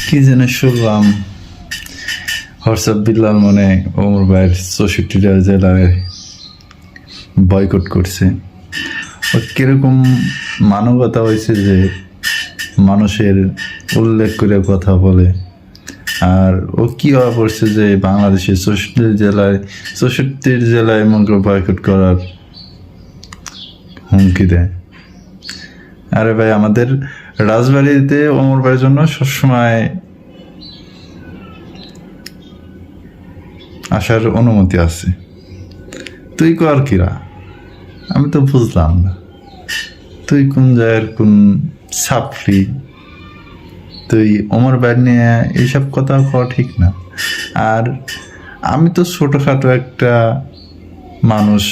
কি যেন শুনলাম হোয়াটসঅ্যাপ বিল্লাল মানে ওমর ভাইয়ের 64টা জেলায় বয়কট করছে। ও কিরকম মানবতা হয়েছে যে মানুষের উল্লেখ করে কথা বলে। আর ও কি হওয়া পড়ছে যে বাংলাদেশের 64 জেলায় মনে করে বয়কট করার হুমকি দেয়। আরে ভাই, আমাদের রাজবাড়িতে ওমর ভাইয়ের জন্য সবসময় আসার অনুমতি আছে। তুই কর কিরা, আমি তো বুঝলাম না তুই কোন জায়গার কোন ছাপড়ি। তুই ওমর ভাই নিয়ে এইসব কথা কওয়া ঠিক না। আর আমি তো ছোটখাটো একটা মানুষ,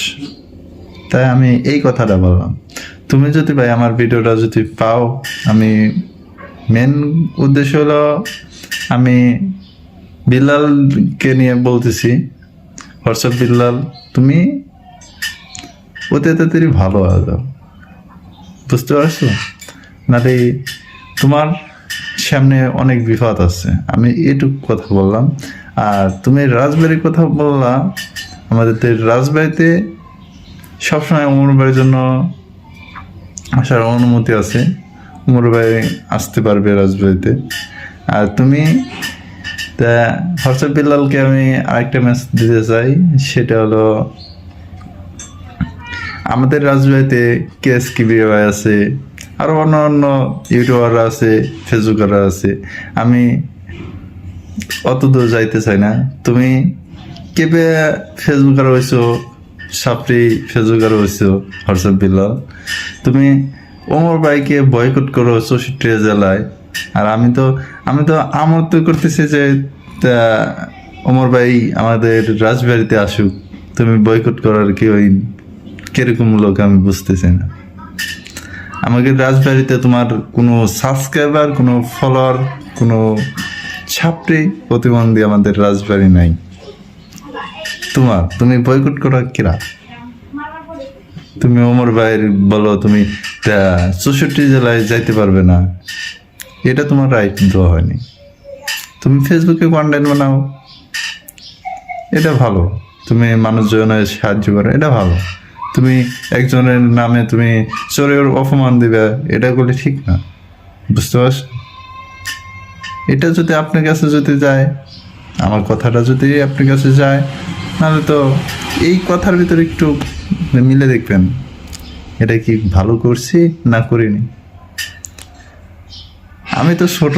তাই আমি এই কথাটা বললাম। তুমি যদি ভাই আমার ভিডিওটা যদি পাও, আমি মেন উদ্দেশ্য হলো আমি বিল্লালকে নিয়ে বলতেছি। হোয়াটসঅ্যাপ বিল্লাল, তুমি অতি তাড়াতাড়ি ভালো হয়ে যাও, বুঝতে পারছো? নালে তোমার সামনে অনেক বিপদ আছে। আমি এটুকু কথা বললাম। আর তুমি রাজবাড়ির কথা বললা, আমাদের রাজবাড়িতে সবসময় ওমর ভাইয়ের জন্য আসার অনুমতি আছে। ওমর ভাই আসতে পারবে রাজবাড়িতে। আর তুমি তা হোয়াটসঅ্যাপ বিল্লালকে আমি আরেকটা মেসেজ দিতে চাই, সেটা হলো আমাদের রাজবাড়িতে কেস কিবির ভাই আছে, আরো অন্য অন্য ইউটিউবাররা আছে, ফেসবুকাররা আছে। আমি অত দূর যাইতে চাই না। তুমি কেবে ফেসবুকার হয়েছো, সাপড়ি ফেসবুকার হয়েছো হোয়াটসঅ্যাপ বিল্লাল। তুমি ওমর ভাইকে বয়কট করো 64 জেলায়। আর আমি তো আমন্ত্রণ করতেছি যে ওমর ভাই আমাদের রাজবাড়িতে আসুক। তুমি বয়কট করার কি ওই কিরকম লোক আমি বুঝতেছি না। আমাদের রাজবাড়িতে তোমার কোনো সাবস্ক্রাইবার, কোনো ফলোয়ার, কোনো ছাপড়ি প্রতিবন্ধী আমাদের রাজবাড়ি নাই। তুমি বয়কট করা কিরা? তুমি ওমর ভাইয়ের বলো তুমি 64 জেলায় যাইতে পারবে না, এটা তোমার রাইট দেওয়া হয়নি। তুমি ফেসবুকে কন্টেন্ট বানাও, এটা ভালো। তুমি মানুষজনের সাহায্য করো, এটা ভালো। তুমি একজনের নামে তুমি চোরের অপমান দিবে, এটা করলে ঠিক না, বুঝতে পারছো? এটা যদি আপনার কাছে যদি যায়, আমার কথাটা যদি আপনার কাছে যায়, নাহলে তো এই কথার ভিতরে একটু মিলে দেখবেন এটা কি ভালো করছি না করিনি। আমি তো ছোট